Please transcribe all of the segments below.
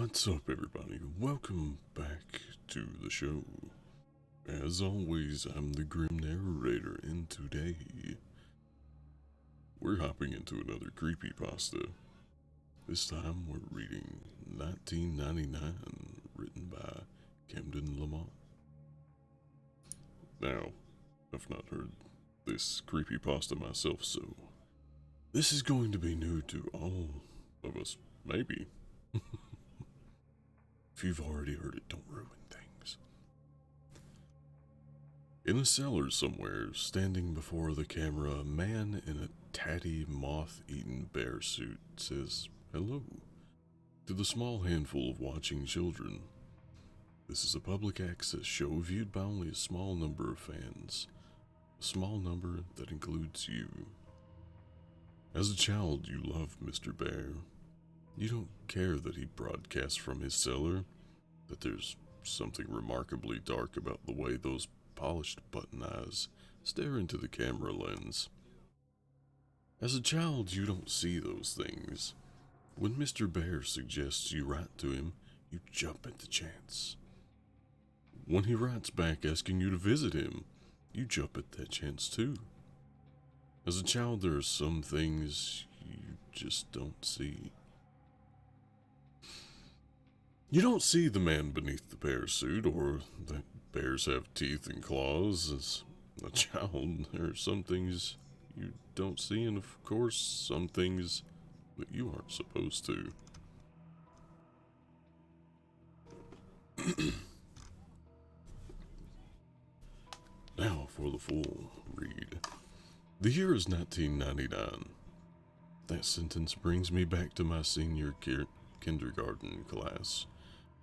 What's up, everybody? Welcome back to the show. As always, I'm the Grim Narrator, and today we're hopping into another Creepypasta. This time we're reading 1999, written by Camden Lamont. Now, I've not heard this Creepypasta myself, so this is going to be new to all of us, maybe. If you've already heard it, don't ruin things. In a cellar somewhere, standing before the camera, a man in a tatty, moth-eaten bear suit says hello to the small handful of watching children. This is a public access show viewed by only a small number of fans. A small number that includes you. As a child, you love Mr. Bear. You don't care that he broadcasts from his cellar, that there's something remarkably dark about the way those polished button eyes stare into the camera lens. As a child, you don't see those things. When Mr. Bear suggests you write to him, you jump at the chance. When he writes back asking you to visit him, you jump at that chance too. As a child, there are some things you just don't see. You don't see the man beneath the bear suit, or that bears have teeth and claws. As a child, there are some things you don't see, and of course, some things that you aren't supposed to. Now for the full read. The year is 1999. That sentence brings me back to my senior kindergarten class,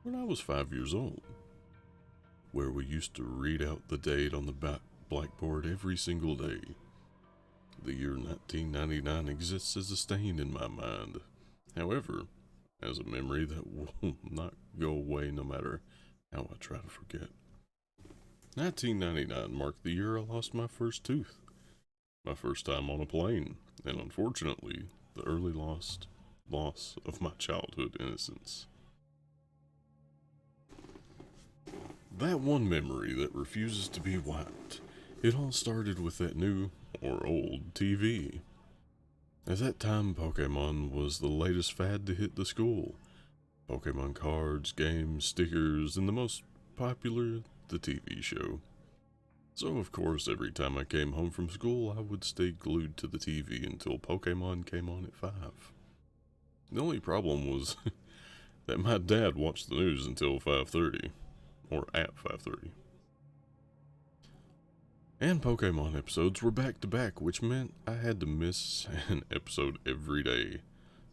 when I was 5 years old, where we used to read out the date on the blackboard every single day. The year 1999 exists as a stain in my mind, however, as a memory that will not go away no matter how I try to forget. 1999 marked the year I lost my first tooth, my first time on a plane, and unfortunately, the early loss of my childhood innocence. That one memory that refuses to be wiped. It all started with that new, or old, TV. At that time, Pokemon was the latest fad to hit the school. Pokemon cards, games, stickers, and the most popular, the TV show. So of course, every time I came home from school, I would stay glued to the TV until Pokemon came on at 5. The only problem was that my dad watched the news until 5:30. Or at 5:30. And Pokemon episodes were back to back, which meant I had to miss an episode every day.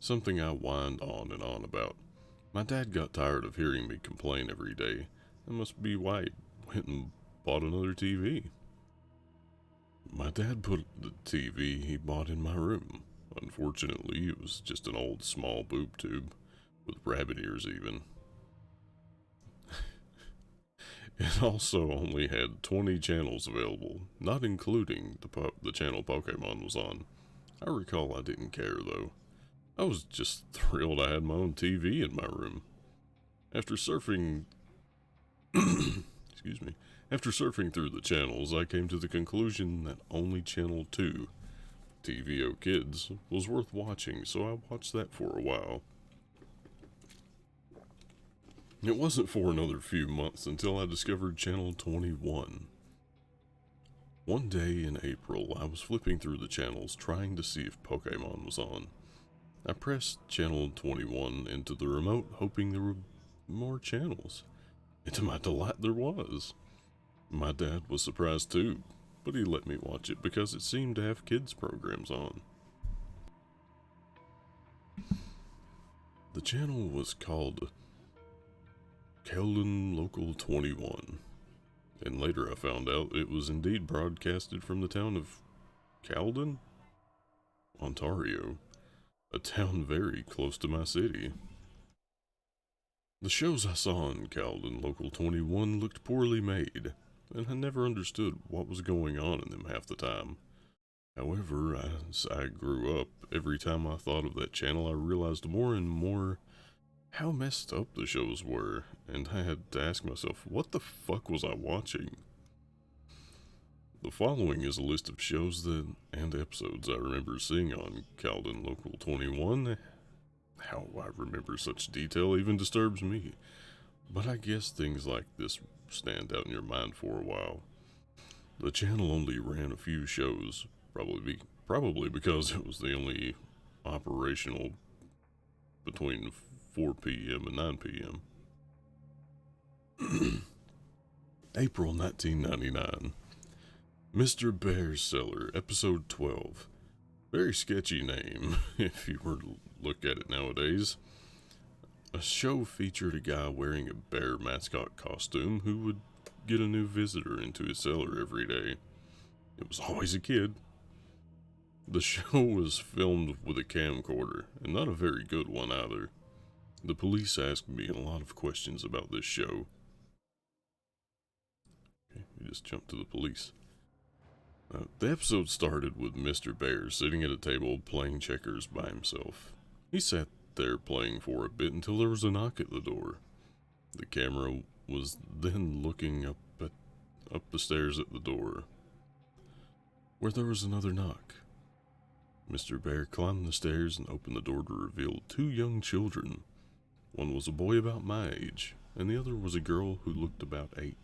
Something I whined on and on about. My dad got tired of hearing me complain every day. That must be why he went and bought another TV. My dad put the TV he bought in my room. Unfortunately, it was just an old small boob tube, with rabbit ears even. It also only had 20 channels available, not including the channel Pokemon was on. I recall I didn't care though. I was just thrilled I had my own TV in my room. After surfing after surfing through the channels, I came to the conclusion that only channel 2, TVO Kids, was worth watching, so I watched that for a while. It wasn't for another few months until I discovered Channel 21. One day in April, I was flipping through the channels trying to see if Pokemon was on. I pressed Channel 21 into the remote hoping there were more channels. And to my delight, there was. My dad was surprised too, but he let me watch it because it seemed to have kids programs on. The channel was called Cellar Local 21, and later I found out it was indeed broadcasted from the town of Caledon, Ontario, a town very close to my city. The shows I saw on Caledon Local 21 looked poorly made, and I never understood what was going on in them half the time. However, as I grew up, every time I thought of that channel I realized more and more how messed up the shows were, and I had to ask myself, what the fuck was I watching? The following is a list of shows and episodes I remember seeing on Calden Local 21. How I remember such detail even disturbs me, but I guess things like this stand out in your mind for a while. The channel only ran a few shows, probably because it was the only operational between 4 p.m. and 9 p.m. April 1999. Mr. Bear's Cellar, Episode 12. Very sketchy name, if you were to look at it nowadays. A show featured a guy wearing a bear mascot costume who would get a new visitor into his cellar every day. It was always a kid. The show was filmed with a camcorder, and not a very good one either. The police asked me a lot of questions about this show. Okay, we just jumped to the police. The episode started with Mr. Bear sitting at a table playing checkers by himself. He sat there playing for a bit until there was a knock at the door. The camera was then looking up the stairs at the door, where there was another knock. Mr. Bear climbed the stairs and opened the door to reveal 2 young children. One was a boy about my age, and the other was a girl who looked about 8.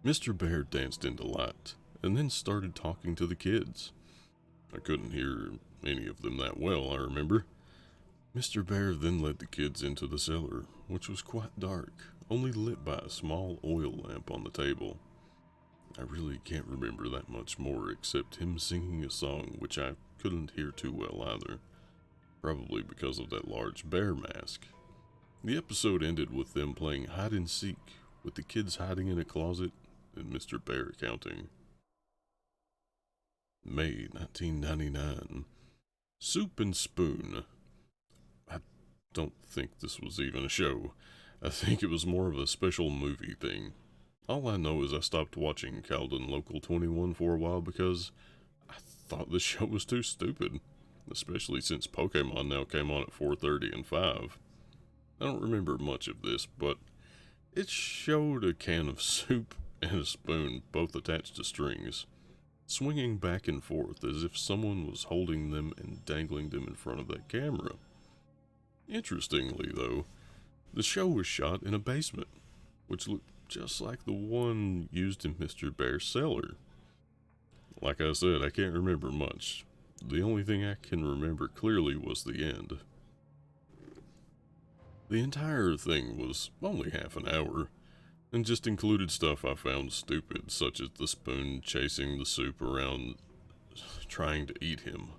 Mr. Bear danced in delight, and then started talking to the kids. I couldn't hear any of them that well, I remember. Mr. Bear then led the kids into the cellar, which was quite dark, only lit by a small oil lamp on the table. I really can't remember that much more except him singing a song which I couldn't hear too well either, probably because of that large bear mask. The episode ended with them playing hide and seek, with the kids hiding in a closet and Mr. Bear counting. May 1999. Soup and Spoon. I don't think this was even a show. I think it was more of a special movie thing. All I know is I stopped watching Calden Local 21 for a while because I thought the show was too stupid, especially since Pokemon now came on at 4:30 and 5. I don't remember much of this, but it showed a can of soup and a spoon, both attached to strings, swinging back and forth as if someone was holding them and dangling them in front of that camera. Interestingly, though, the show was shot in a basement, which looked just like the one used in Mr. Bear's cellar. Like I said, I can't remember much. The only thing I can remember clearly was the end. The entire thing was only half an hour, and just included stuff I found stupid, such as the spoon chasing the soup around, trying to eat him.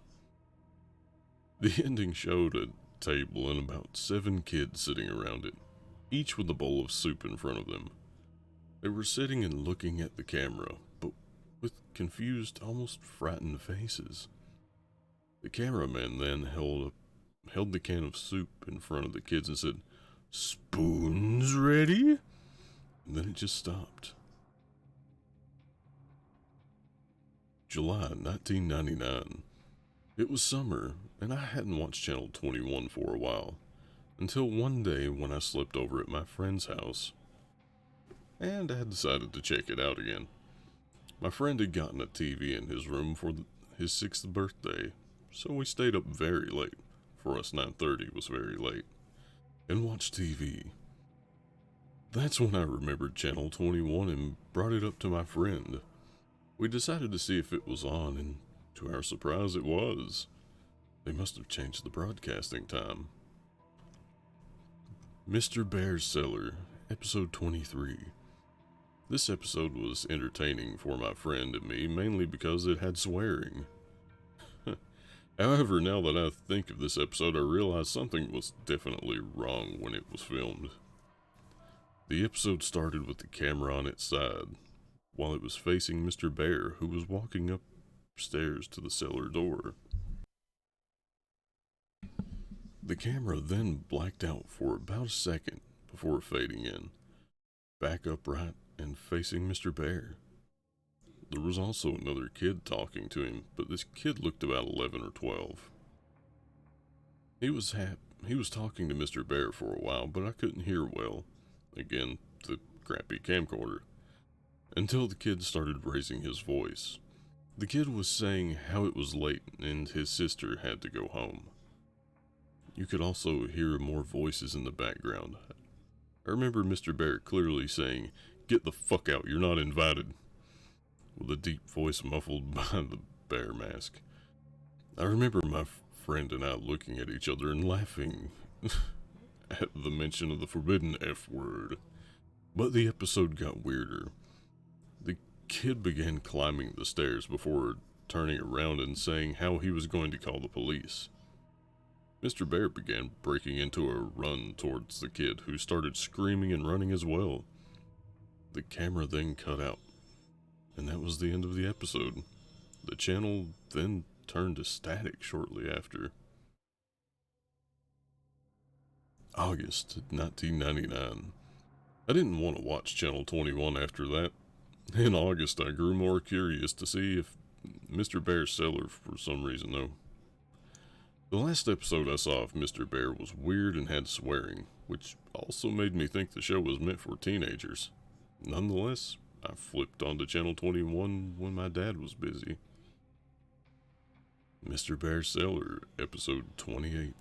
The ending showed a table and about 7 kids sitting around it, each with a bowl of soup in front of them. They were sitting and looking at the camera, but with confused, almost frightened faces. The cameraman then held the can of soup in front of the kids and said, "Spoons ready?" And then it just stopped. July 1999. It was summer, and I hadn't watched Channel 21 for a while, until one day when I slept over at my friend's house, and I had decided to check it out again. My friend had gotten a TV in his room for his 6th birthday, so we stayed up very late. For us, 9:30 was very late, and watched TV. That's when I remembered Channel 21 and brought it up to my friend. We decided to see if it was on, and to our surprise it was. They must have changed the broadcasting time. Mr. Bear's Cellar, Episode 23. This episode was entertaining for my friend and me, mainly because it had swearing. However, now that I think of this episode, I realize something was definitely wrong when it was filmed. The episode started with the camera on its side, while it was facing Mr. Bear, who was walking upstairs to the cellar door. The camera then blacked out for about a second before fading in, back upright and facing Mr. Bear. There was also another kid talking to him, but this kid looked about 11 or 12. He was talking to Mr. Bear for a while, but I couldn't hear well. Again, the crappy camcorder. Until the kid started raising his voice. The kid was saying how it was late and his sister had to go home. You could also hear more voices in the background. I remember Mr. Bear clearly saying, "Get the fuck out, you're not invited," with a deep voice muffled by the bear mask. I remember my friend and I looking at each other and laughing at the mention of the forbidden F word. But the episode got weirder. The kid began climbing the stairs before turning around and saying how he was going to call the police. Mr. Bear began breaking into a run towards the kid, who started screaming and running as well. The camera then cut out, and that was the end of the episode. The channel then turned to static shortly after. August 1999. I didn't want to watch Channel 21 after that. In August, I grew more curious to see if Mr. Bear's Cellar for some reason, though. The last episode I saw of Mr. Bear was weird and had swearing, which also made me think the show was meant for teenagers. Nonetheless, I flipped onto Channel 21 when my dad was busy. Mr. Bear's Cellar, episode 28.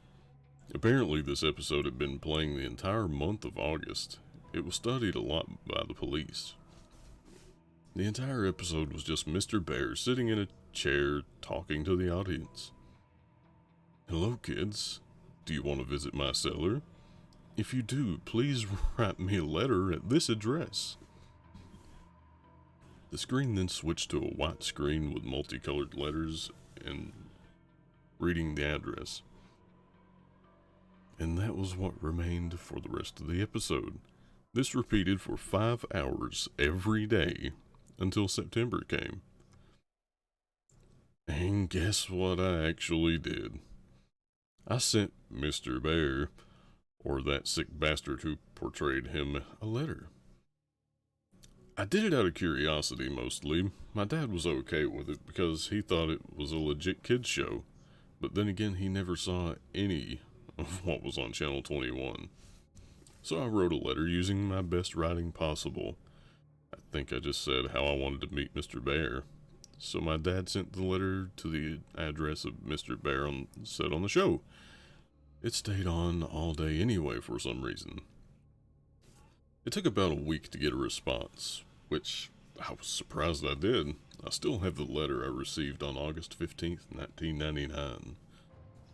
Apparently this episode had been playing the entire month of August. It was studied a lot by the police. The entire episode was just Mr. Bear sitting in a chair talking to the audience. "Hello, kids. Do you want to visit my cellar? If you do, please write me a letter at this address." The screen then switched to a white screen with multicolored letters and reading the address. And that was what remained for the rest of the episode. This repeated for 5 hours every day until September came. And guess what I actually did? I sent Mr. Bear, or that sick bastard who portrayed him, a letter. I did it out of curiosity mostly. My dad was okay with it because he thought it was a legit kids show, but then again he never saw any of what was on Channel 21. So I wrote a letter using my best writing possible. I think I just said how I wanted to meet Mr. Bear. So my dad sent the letter to the address of Mr. Bear said on the show. It stayed on all day anyway for some reason. It took about a week to get a response, which I was surprised I did. I still have the letter I received on August 15th, 1999.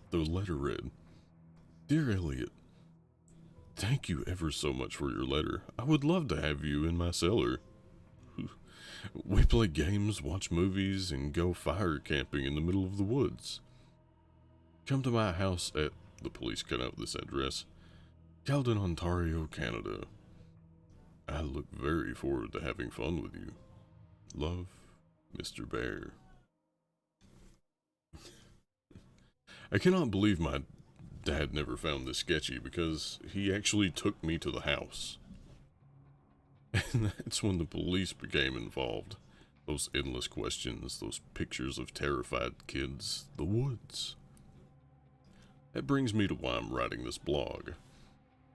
The letter read, "Dear Elliot, thank you ever so much for your letter. I would love to have you in my cellar. We play games, watch movies, and go fire camping in the middle of the woods. Come to my house at," the police cut out this address, "Caledon, Ontario, Canada. I look very forward to having fun with you. Love, Mr. Bear." I cannot believe my dad never found this sketchy because he actually took me to the house. And that's when the police became involved. Those endless questions, those pictures of terrified kids, the woods. That brings me to why I'm writing this blog.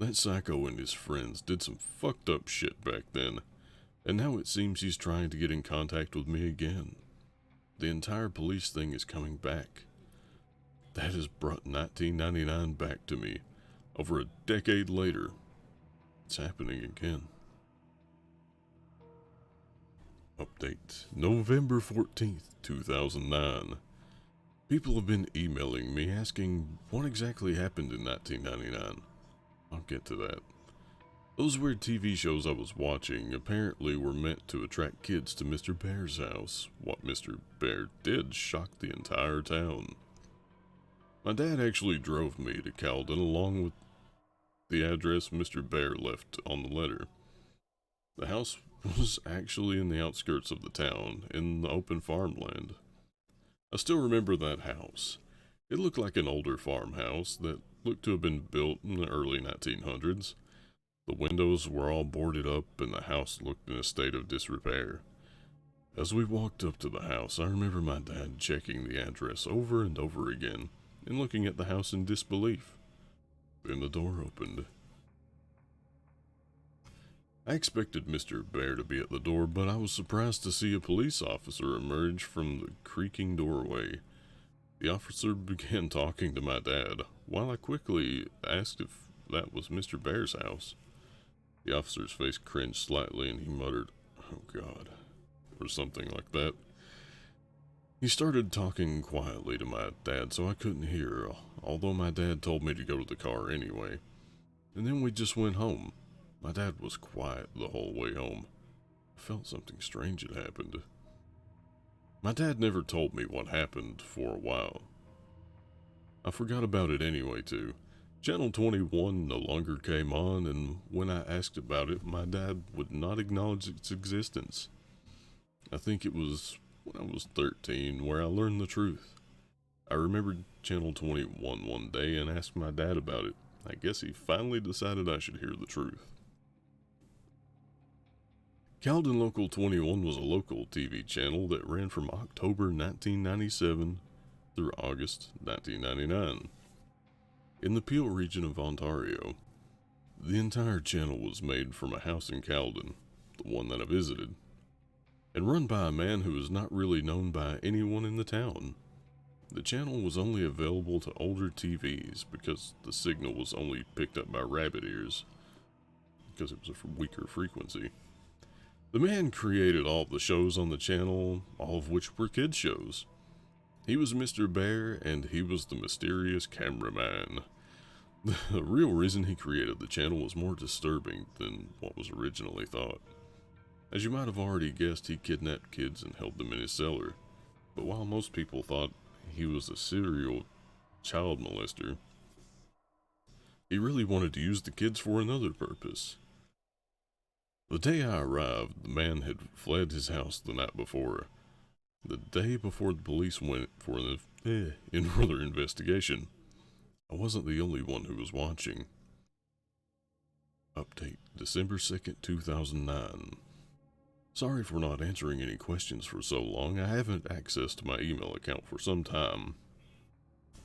That psycho and his friends did some fucked up shit back then, and now it seems he's trying to get in contact with me again. The entire police thing is coming back. That has brought 1999 back to me. Over a decade later, it's happening again. Update, November 14th, 2009. People have been emailing me asking what exactly happened in 1999. I'll get to that. Those weird TV shows I was watching apparently were meant to attract kids to Mr. Bear's house. What Mr. Bear did shocked the entire town. My dad actually drove me to Caledon along with the address Mr. Bear left on the letter. The house was actually in the outskirts of the town, in the open farmland. I still remember that house. It looked like an older farmhouse that looked to have been built in the early 1900s. The windows were all boarded up and the house looked in a state of disrepair. As we walked up to the house, I remember my dad checking the address over and over again, and looking at the house in disbelief. Then the door opened. I expected Mr. Bear to be at the door, but I was surprised to see a police officer emerge from the creaking doorway. The officer began talking to my dad, while I quickly asked if that was Mr. Bear's house. The officer's face cringed slightly and he muttered, "Oh God," or something like that. He started talking quietly to my dad so I couldn't hear, although my dad told me to go to the car anyway. And then we just went home. My dad was quiet the whole way home. I felt something strange had happened. My dad never told me what happened for a while. I forgot about it anyway, too. Channel 21 no longer came on, and when I asked about it, my dad would not acknowledge its existence. I think it was when I was 13 where I learned the truth. I remembered Channel 21 one day and asked my dad about it. I guess he finally decided I should hear the truth. Cowden Local 21 was a local TV channel that ran from October 1997 through August 1999. In the Peel region of Ontario, the entire channel was made from a house in Cowden, the one that I visited, and run by a man who was not really known by anyone in the town. The channel was only available to older TVs because the signal was only picked up by rabbit ears, because it was a weaker frequency. The man created all the shows on the channel, all of which were kids' shows. He was Mr. Bear, and he was the mysterious cameraman. The real reason he created the channel was more disturbing than what was originally thought. As you might have already guessed, he kidnapped kids and held them in his cellar. But while most people thought he was a serial child molester, he really wanted to use the kids for another purpose. The day I arrived, the man had fled his house the night before. The day before the police went for further investigation. I wasn't the only one who was watching. Update, December 2nd, 2009. Sorry for not answering any questions for so long. I haven't accessed my email account for some time.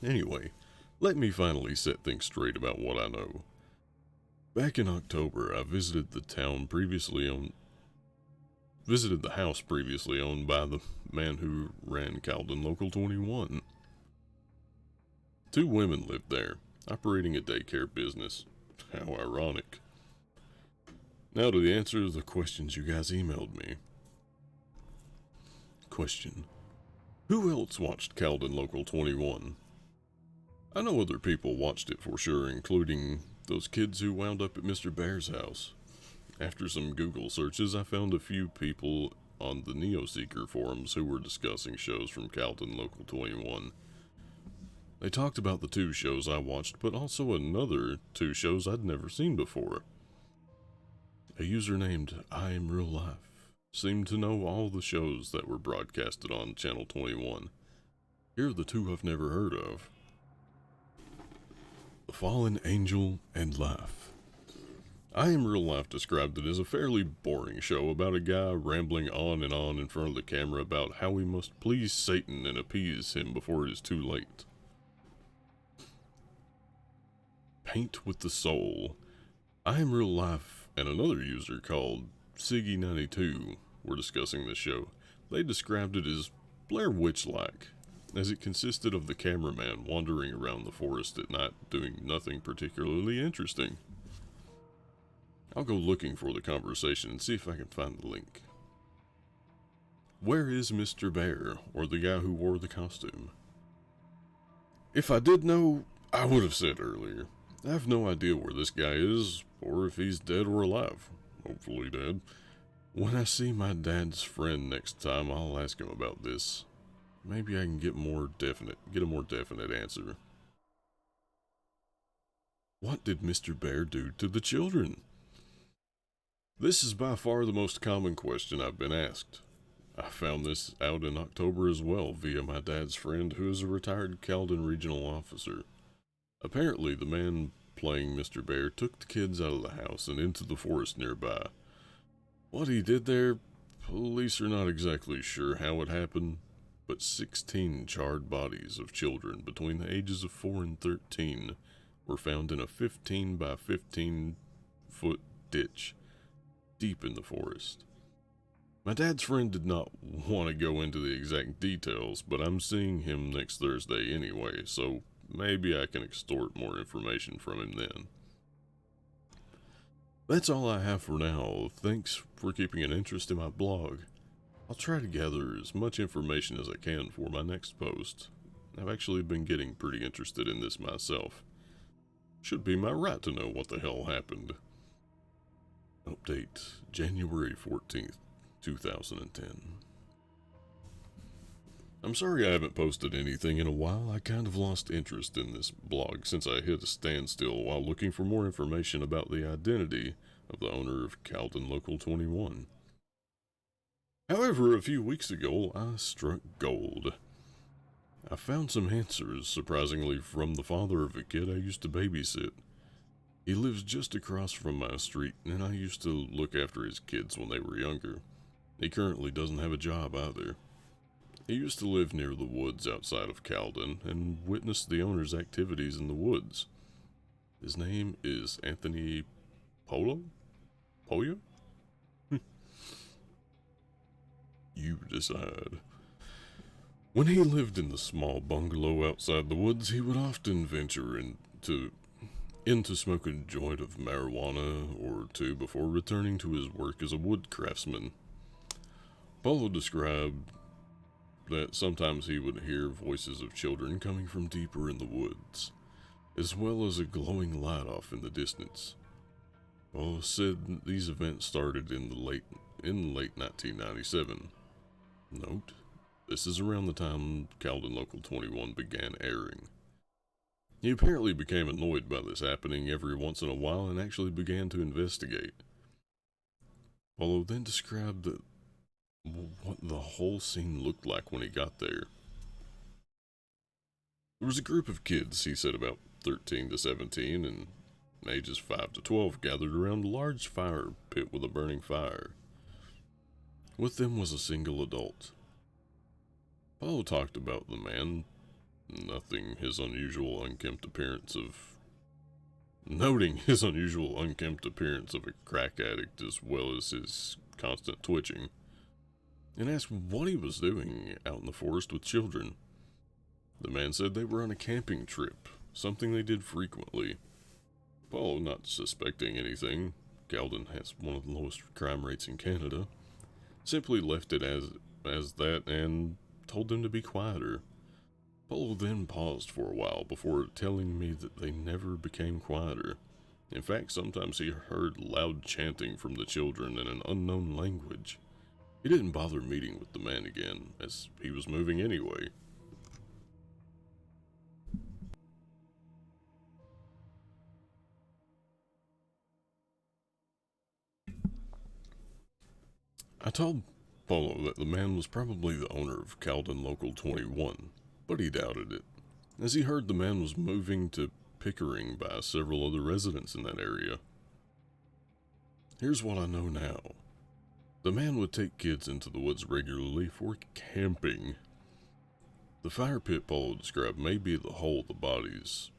Anyway, let me finally set things straight about what I know. Back in October, I visited the house previously owned by the man who ran Cowden Local 21. 2 women lived there, operating a daycare business. How ironic. Now to the answer to the questions you guys emailed me. Question: who else watched Cowden Local 21? I know other people watched it for sure, including those kids who wound up at Mr. Bear's house. After some Google searches, I found a few people on the Neoseeker forums who were discussing shows from Cowden Local 21. They talked about the 2 shows I watched, but also another 2 shows I'd never seen before. A user named I Am Real Life seemed to know all the shows that were broadcasted on Channel 21. Here are the 2 I've never heard of. The Fallen Angel and Life. I Am Real Life described it as a fairly boring show about a guy rambling on in front of the camera about how we must please Satan and appease him before it is too late. Paint with the Soul. I Am Real Life and another user called Siggy92 were discussing this show. They described it as Blair Witch-like, as it consisted of the cameraman wandering around the forest at night doing nothing particularly interesting. I'll go looking for the conversation and see if I can find the link. Where is Mr. Bear, or the guy who wore the costume? If I did know, I would have said earlier. I have no idea where this guy is, or if he's dead or alive. Hopefully dead. When I see my dad's friend next time, I'll ask him about this. Maybe I can get a more definite answer. What did Mr. Bear do to the children? This is by far the most common question I've been asked. I found this out in October as well via my dad's friend who is a retired Cowden regional officer. Apparently, the man playing Mr. Bear took the kids out of the house and into the forest nearby. What he did there, police are not exactly sure how it happened. but 16 charred bodies of children between the ages of 4 and 13 were found in a 15 by 15-foot ditch deep in the forest. My dad's friend did not want to go into the exact details, but I'm seeing him next Thursday anyway, so maybe I can extort more information from him then. That's all I have for now. Thanks for keeping an interest in my blog. I'll try to gather as much information as I can for my next post. I've actually been getting pretty interested in this myself. Should be my right to know what the hell happened. Update, January 14th, 2010. I'm sorry I haven't posted anything in a while. I kind of lost interest in this blog since I hit a standstill while looking for more information about the identity of the owner of Caldon Local 21. However, a few weeks ago, I struck gold. I found some answers, surprisingly, from the father of a kid I used to babysit. He lives just across from my street, and I used to look after his kids when they were younger. He currently doesn't have a job either. He used to live near the woods outside of Caldon and witnessed the owner's activities in the woods. His name is Anthony Pollo? Pollo? You decide. When he lived in the small bungalow outside the woods, he would often venture into smoke a joint of marijuana or two before returning to his work as a wood craftsman. Paulo described that sometimes he would hear voices of children coming from deeper in the woods, as well as a glowing light off in the distance. Paulo said these events started in late 1997. Note, this is around the time Caldon Local 21 began airing. He apparently became annoyed by this happening every once in a while and actually began to investigate. Paulo then described what the whole scene looked like when he got there. There was a group of kids, he said about 13 to 17 and ages 5 to 12, gathered around a large fire pit with a burning fire. With them was a single adult. Paulo talked about the man, noting his unusual unkempt appearance of a crack addict as well as his constant twitching, and asked what he was doing out in the forest with children. The man said they were on a camping trip, something they did frequently. Paulo, not suspecting anything, Caldon has one of the lowest crime rates in Canada, simply left it as that and told them to be quieter. Paulo then paused for a while before telling me that they never became quieter. In fact, sometimes he heard loud chanting from the children in an unknown language. He didn't bother meeting with the man again, as he was moving anyway. I told Paulo that the man was probably the owner of Caldon Local 21, but he doubted it, as he heard the man was moving to Pickering by several other residents in that area. Here's what I know now. The man would take kids into the woods regularly for camping. The fire pit Paulo described may be the hole the bodies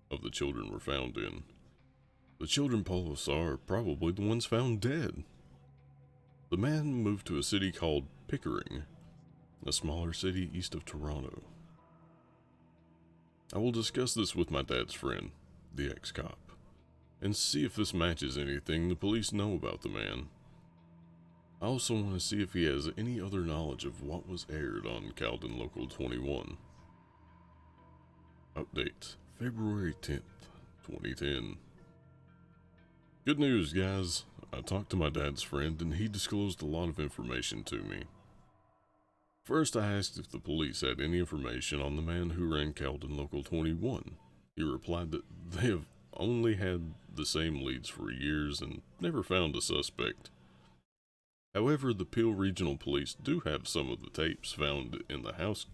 of the children were found in. The children Paulo saw are probably the ones found dead. The man moved to a city called Pickering, a smaller city east of Toronto. I will discuss this with my dad's friend, the ex-cop, and see if this matches anything the police know about the man. I also want to see if he has any other knowledge of what was aired on Caldon Local 21. Update, February 10th, 2010. Good news, guys. I talked to my dad's friend and he disclosed a lot of information to me. First, I asked if the police had any information on the man who ran Caldon Local 21. He replied that they have only had the same leads for years and never found a suspect. However, the Peel Regional Police do have some of the tapes found in the house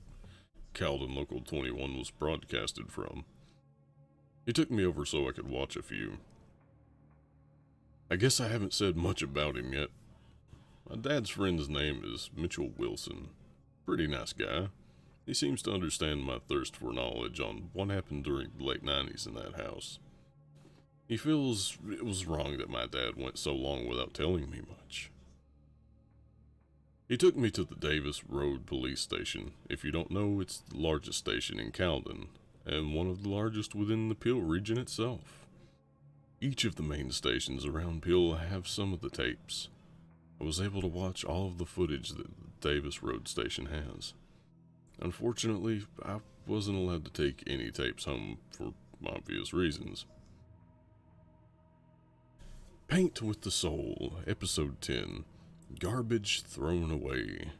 Caldon Local 21 was broadcasted from. He took me over so I could watch a few. I guess I haven't said much about him yet. My dad's friend's name is Mitchell Wilson. Pretty nice guy. He seems to understand my thirst for knowledge on what happened during the late 90s in that house. He feels it was wrong that my dad went so long without telling me much. He took me to the Davis Road Police Station. If you don't know, it's the largest station in Camden, and one of the largest within the Peel region itself. Each of the main stations around Peel have some of the tapes. I was able to watch all of the footage that the Davis Road Station has. Unfortunately, I wasn't allowed to take any tapes home for obvious reasons. Paint with the Soul, Episode 10, Garbage Thrown Away.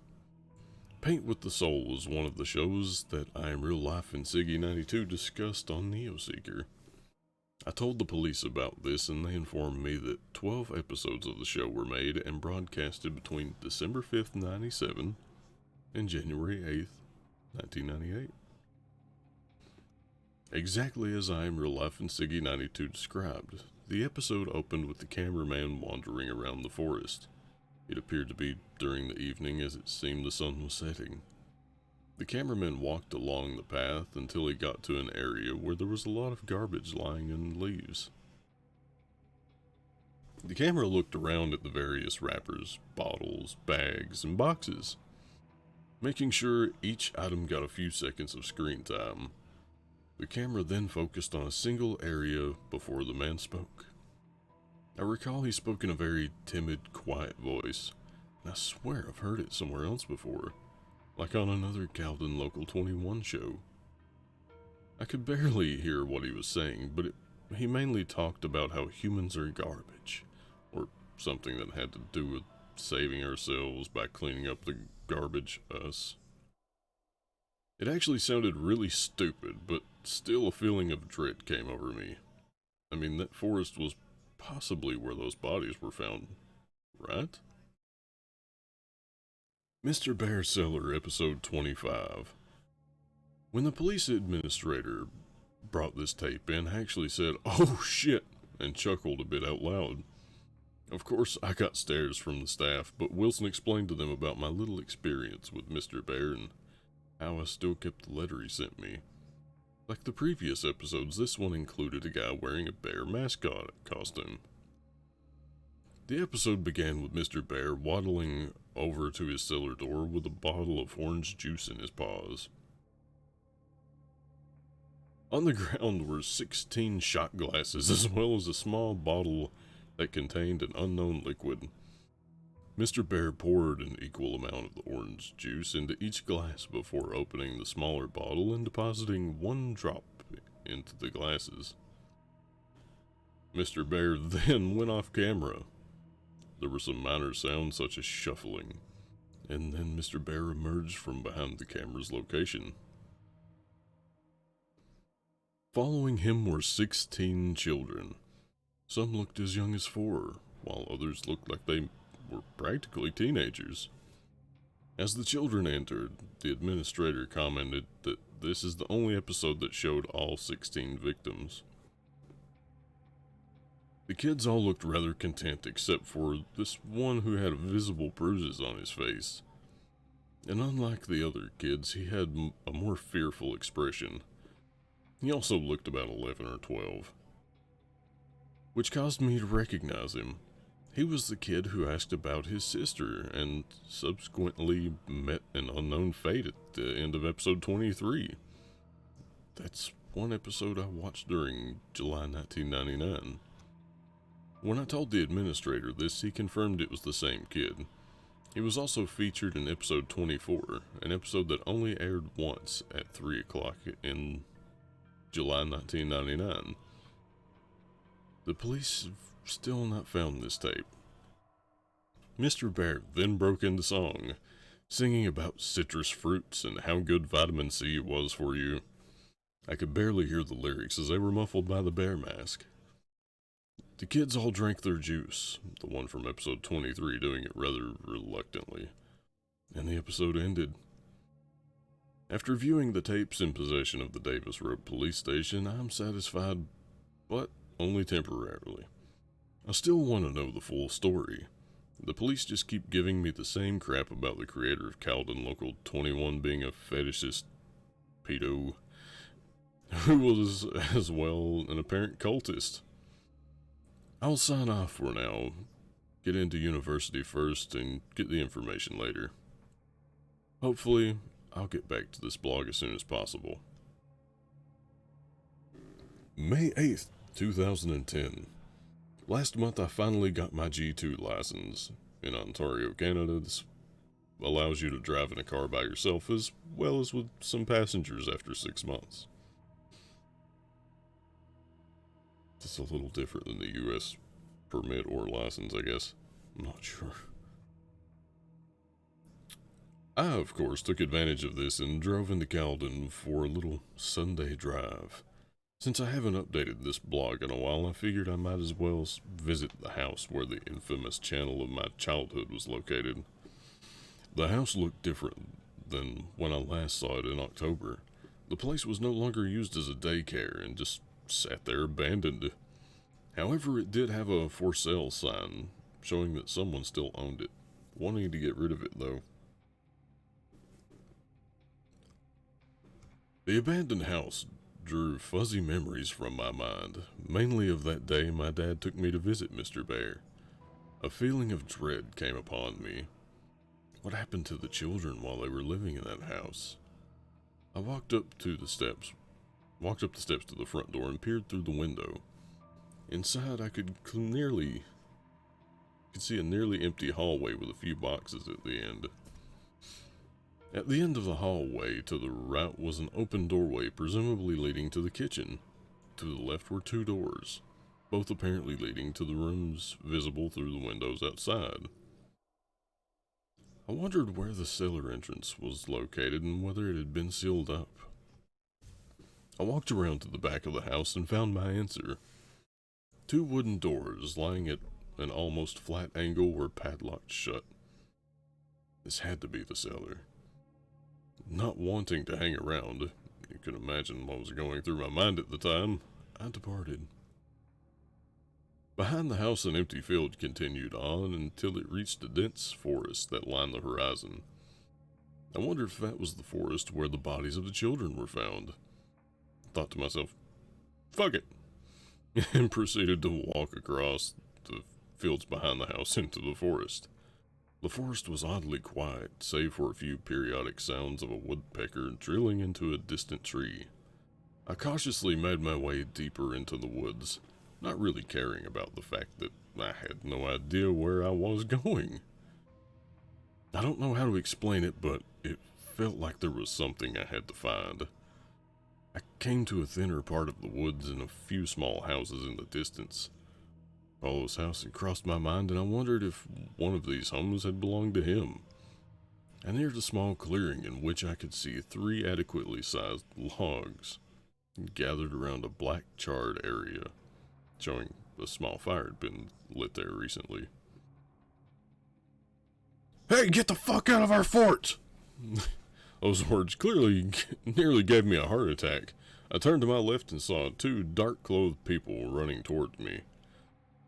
Paint with the Soul was one of the shows that I Am Real Life and Siggy92 discussed on Neoseeker. I told the police about this and they informed me that 12 episodes of the show were made and broadcasted between December 5th, 97 and January 8th, 1998. Exactly as I Am Real Life and Siggy92 described, the episode opened with the cameraman wandering around the forest. It appeared to be during the evening as it seemed the sun was setting. The cameraman walked along the path until he got to an area where there was a lot of garbage lying in leaves. The camera looked around at the various wrappers, bottles, bags, and boxes, making sure each item got a few seconds of screen time. The camera then focused on a single area before the man spoke. I recall he spoke in a very timid, quiet voice, and I swear I've heard it somewhere else before, like on another Camden Local 21 show. I could barely hear what he was saying, but he mainly talked about how humans are garbage, or something that had to do with saving ourselves by cleaning up the garbage us. It actually sounded really stupid, but still a feeling of dread came over me. I mean, that forest was possibly where those bodies were found, right? Mr. Bear Cellar, Episode 25. When the police administrator brought this tape in, I actually said, "Oh shit," and chuckled a bit out loud. Of course, I got stares from the staff, but Wilson explained to them about my little experience with Mr. Bear and how I still kept the letter he sent me. Like the previous episodes, this one included a guy wearing a bear mascot costume. The episode began with Mr. Bear waddling over to his cellar door with a bottle of orange juice in his paws. On the ground were 16 shot glasses as well as a small bottle that contained an unknown liquid. Mr. Bear poured an equal amount of the orange juice into each glass before opening the smaller bottle and depositing one drop into the glasses. Mr. Bear then went off camera. There were some minor sounds such as shuffling, and then Mr. Bear emerged from behind the camera's location. Following him were 16 children. Some looked as young as 4, while others looked like they were practically teenagers. As the children entered, the administrator commented that this is the only episode that showed all 16 victims. The kids all looked rather content except for this one who had visible bruises on his face. And unlike the other kids, he had a more fearful expression. He also looked about 11 or 12, which caused me to recognize him. He was the kid who asked about his sister and subsequently met an unknown fate at the end of episode 23. That's one episode I watched during July 1999. When I told the administrator this, he confirmed it was the same kid. He was also featured in episode 24, an episode that only aired once at 3 o'clock in July 1999. The police have still not found this tape. Mr. Bear then broke into song, singing about citrus fruits and how good vitamin C was for you. I could barely hear the lyrics as they were muffled by the bear mask. The kids all drank their juice, the one from episode 23 doing it rather reluctantly, and the episode ended. After viewing the tapes in possession of the Davis Road Police Station, I'm satisfied, but only temporarily. I still want to know the full story. The police just keep giving me the same crap about the creator of Caldon Local 21 being a fetishist pedo who was as well an apparent cultist. I'll sign off for now, get into university first, and get the information later. Hopefully, I'll get back to this blog as soon as possible. May 8th, 2010. Last month I finally got my G2 license. In Ontario, Canada, this allows you to drive in a car by yourself as well as with some passengers after 6 months. It's a little different than the US permit or license, I guess. I'm not sure. I, of course, took advantage of this and drove into Caldon for a little Sunday drive. Since I haven't updated this blog in a while, I figured I might as well visit the house where the infamous channel of my childhood was located. The house looked different than when I last saw it in October. The place was no longer used as a daycare and just sat there abandoned. However, it did have a for sale sign showing that someone still owned it. Wanting to get rid of it, though. The abandoned house drew fuzzy memories from my mind, mainly of that day my dad took me to visit Mr. Bear. A feeling of dread came upon me. What happened to the children while they were living in that house? I walked up the steps to the front door and peered through the window. Inside, I could see a nearly empty hallway with a few boxes at the end. At the end of the hallway to the right was an open doorway, presumably leading to the kitchen. To the left were 2 doors, both apparently leading to the rooms visible through the windows outside. I wondered where the cellar entrance was located and whether it had been sealed up. I walked around to the back of the house and found my answer. 2 wooden doors lying at an almost flat angle were padlocked shut. This had to be the cellar. Not wanting to hang around, you can imagine what was going through my mind at the time, I departed. Behind the house, an empty field continued on until it reached a dense forest that lined the horizon. I wondered if that was the forest where the bodies of the children were found. I thought to myself, fuck it, and proceeded to walk across the fields behind the house into the forest. The forest was oddly quiet, save for a few periodic sounds of a woodpecker drilling into a distant tree. I cautiously made my way deeper into the woods, not really caring about the fact that I had no idea where I was going. I don't know how to explain it, but it felt like there was something I had to find. I came to a thinner part of the woods and a few small houses in the distance. Paulo's house had crossed my mind, and I wondered if one of these homes had belonged to him. I neared a small clearing in which I could see 3 adequately sized logs gathered around a black charred area, showing a small fire had been lit there recently. "Hey, get the fuck out of our fort!" Those words nearly gave me a heart attack. I turned to my left and saw 2 dark-clothed people running towards me.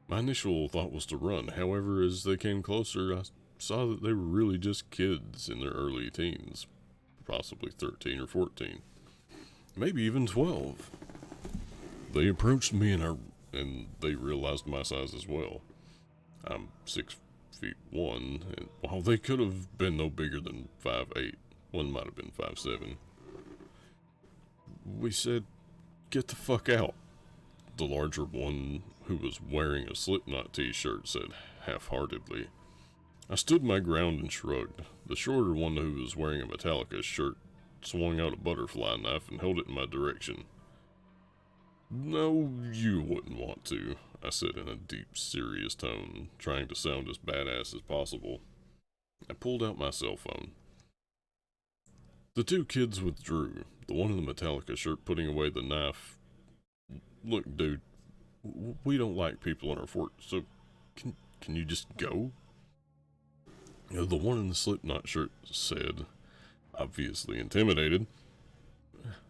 My initial thought was to run. However, as they came closer, I saw that they were really just kids in their early teens, possibly 13 or 14, maybe even 12. They approached me and they realized my size as well. I'm 6'1", and while they could have been no bigger than 5'8", one might have been 5'7". We said, "Get the fuck out." The larger one, who was wearing a Slipknot t-shirt, said half-heartedly. I stood my ground and shrugged. The shorter one, who was wearing a Metallica shirt, swung out a butterfly knife and held it in my direction. "No, you wouldn't want to," I said in a deep, serious tone, trying to sound as badass as possible. I pulled out my cell phone. The 2 kids withdrew, the one in the Metallica shirt putting away the knife. "Look, dude, we don't like people in our fort, so can you just go?" The one in the Slipknot shirt said, obviously intimidated.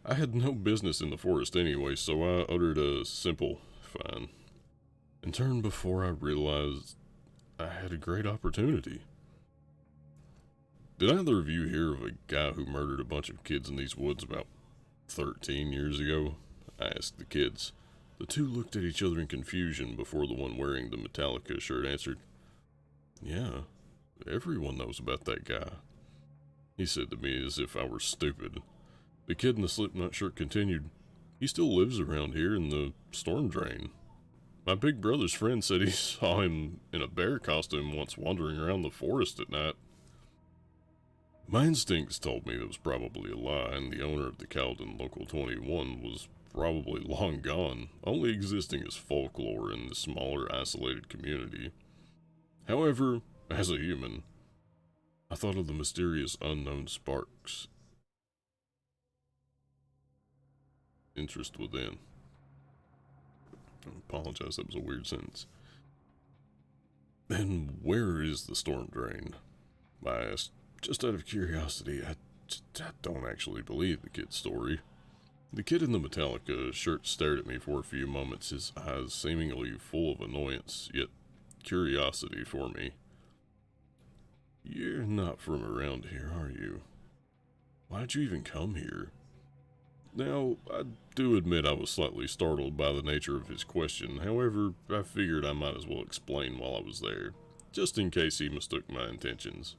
I had no business in the forest anyway, so I uttered a simple "fine," and turned before I realized I had a great opportunity. Did either of you hear of a guy who murdered a bunch of kids in these woods about 13 years ago? I asked the kids. The two looked at each other in confusion before the one wearing the Metallica shirt answered, "Yeah, everyone knows about that guy," he said to me as if I were stupid. The kid in the Slipknot shirt continued, "He still lives around here in the storm drain. My big brother's friend said he saw him in a bear costume once wandering around the forest at night." My instincts told me it was probably a lie, and the owner of the Cowden Local 21 was probably long gone, only existing as folklore in the smaller, isolated community. However, as a human, I thought of the mysterious unknown sparks. Interest within. I apologize, that was a weird sentence. "And where is the storm drain?" I asked. Just out of curiosity, I don't actually believe the kid's story. The kid in the Metallica shirt stared at me for a few moments, his eyes seemingly full of annoyance, yet curiosity for me. "You're not from around here, are you? Why'd you even come here?" Now, I do admit I was slightly startled by the nature of his question. However, I figured I might as well explain while I was there, just in case he mistook my intentions.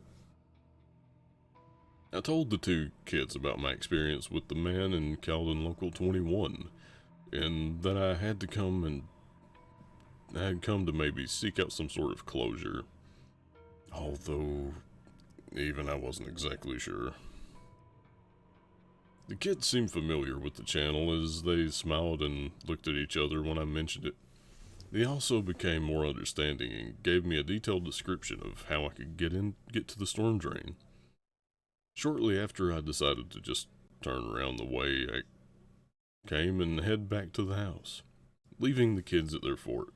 I told the two kids about my experience with the man in Cowden Local 21, and that I had come to maybe seek out some sort of closure. Although, even I wasn't exactly sure. The kids seemed familiar with the channel as they smiled and looked at each other when I mentioned it. They also became more understanding and gave me a detailed description of how I could get to the storm drain. Shortly after, I decided to just turn around the way I came and head back to the house, leaving the kids at their fort.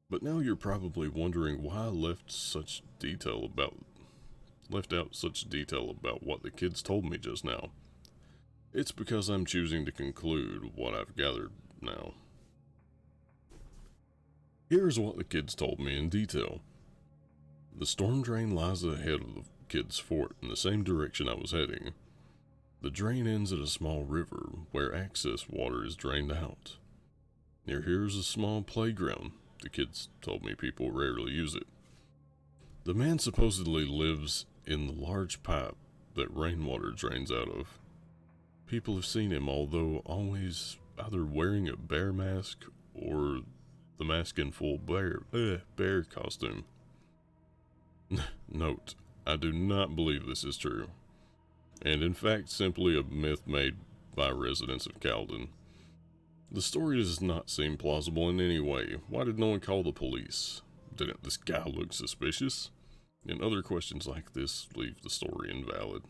But now you're probably wondering why I left out such detail about what the kids told me just now. It's because I'm choosing to conclude what I've gathered now. Here's what the kids told me in detail. The storm drain lies ahead of the kids' fort in the same direction I was heading. The drain ends at a small river where excess water is drained out. Near here is a small playground. The kids told me people rarely use it. The man supposedly lives in the large pipe that rainwater drains out of. People have seen him, although always either wearing a bear mask or the mask in full bear costume. Note, I do not believe this is true, and in fact simply a myth made by residents of Cowden. The story does not seem plausible in any way. Why did no one call the police? Didn't this guy look suspicious? And other questions like this leave the story invalid.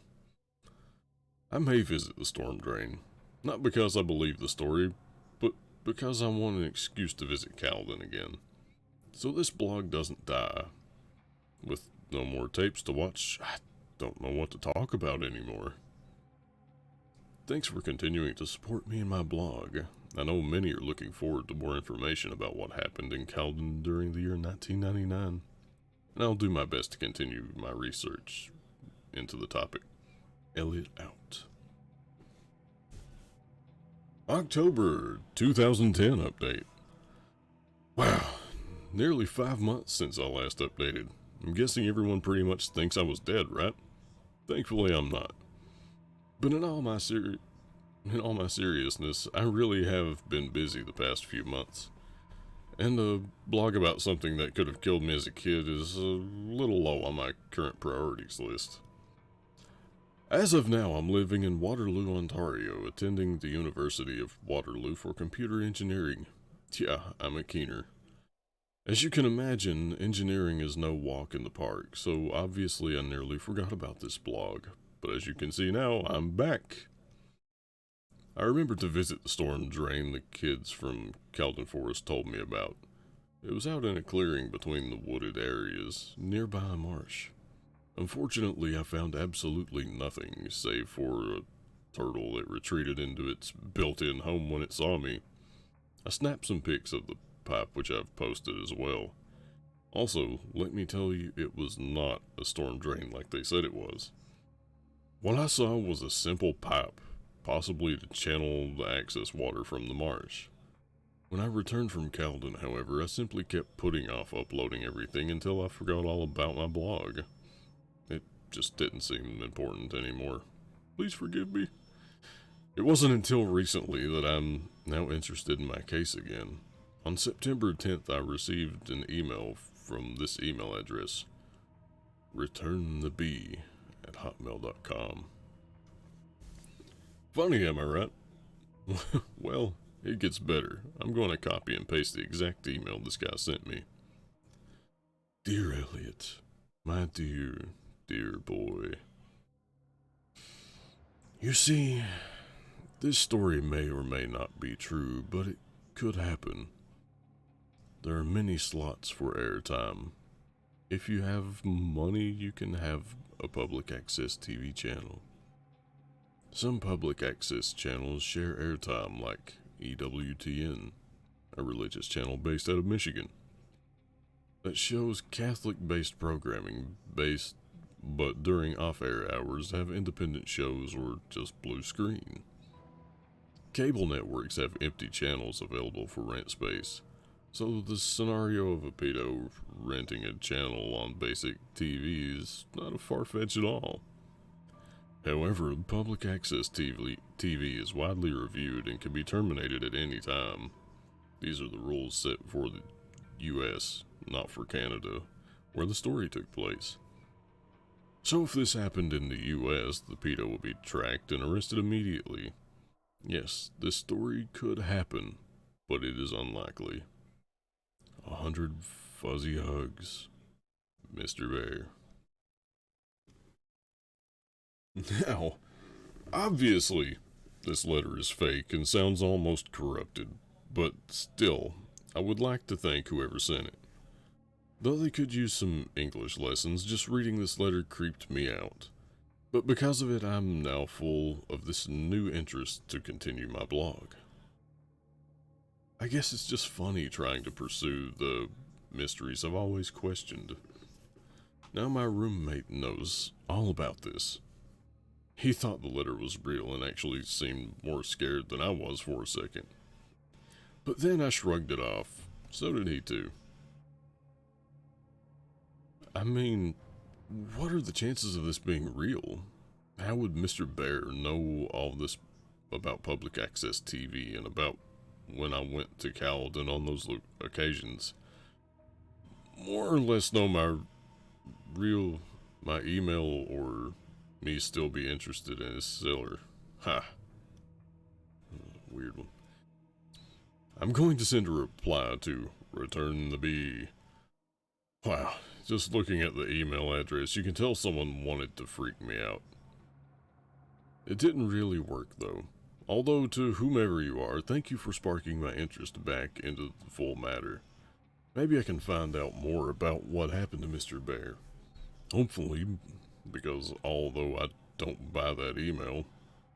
I may visit the storm drain, not because I believe the story, but because I want an excuse to visit Cowden again. So this blog doesn't die. With no more tapes to watch, I don't know what to talk about anymore. Thanks for continuing to support me and my blog. I know many are looking forward to more information about what happened in Cowden during the year 1999, and I'll do my best to continue my research into the topic. Elliot out. October 2010 update. Wow, nearly 5 months since I last updated. I'm guessing everyone pretty much thinks I was dead, right? Thankfully, I'm not. But in all my seriousness, I really have been busy the past few months. And a blog about something that could have killed me as a kid is a little low on my current priorities list. As of now, I'm living in Waterloo, Ontario, attending the University of Waterloo for computer engineering. Yeah, I'm a keener. As you can imagine, engineering is no walk in the park, so obviously I nearly forgot about this blog. But as you can see now, I'm back. I remembered to visit the storm drain the kids from Cowden Forest told me about. It was out in a clearing between the wooded areas, nearby a marsh. Unfortunately, I found absolutely nothing, save for a turtle that retreated into its built-in home when it saw me. I snapped some pics of the pipe, which I've posted as well. Also, let me tell you, it was not a storm drain like they said it was. What I saw was a simple pipe, possibly to channel the excess water from the marsh. When I returned from Calden, however, I simply kept putting off uploading everything until I forgot all about my blog. It just didn't seem important anymore. Please forgive me. It wasn't until recently that I'm now interested in my case again. On September 10th, I received an email from this email address, returnthebee@hotmail.com. Funny, am I right? Well, it gets better. I'm going to copy and paste the exact email this guy sent me. Dear Elliot, my dear, dear boy. You see, this story may or may not be true, but it could happen. There are many slots for airtime. If you have money, you can have a public access TV channel. Some public access channels share airtime, like EWTN, a religious channel based out of Michigan, that shows Catholic-based programming but during off-air hours have independent shows or just blue screen. Cable networks have empty channels available for rent space, so the scenario of a pedo renting a channel on basic TV is not far-fetched at all. However, public access TV is widely reviewed and can be terminated at any time. These are the rules set for the US, not for Canada, where the story took place. So if this happened in the US, the pedo would be tracked and arrested immediately. Yes, this story could happen, but it is unlikely. 100 fuzzy hugs, Mr. Bear. Now, obviously, this letter is fake and sounds almost corrupted, but still, I would like to thank whoever sent it. Though they could use some English lessons, just reading this letter creeped me out. But because of it, I'm now full of this new interest to continue my blog. I guess it's just funny trying to pursue the mysteries I've always questioned. Now my roommate knows all about this. He thought the letter was real and actually seemed more scared than I was for a second. But then I shrugged it off. So did he too. I mean, what are the chances of this being real? How would Mr. Bear know all this about public access TV and about when I went to Calden on those occasions? More or less know my email or me still be interested in his Cellar. Ha. Weird one. I'm going to send a reply to Return the Bee. Wow, just looking at the email address, you can tell someone wanted to freak me out. It didn't really work, though. Although, to whomever you are, thank you for sparking my interest back into the full matter. Maybe I can find out more about what happened to Mr. Bear. Hopefully, because although I don't buy that email,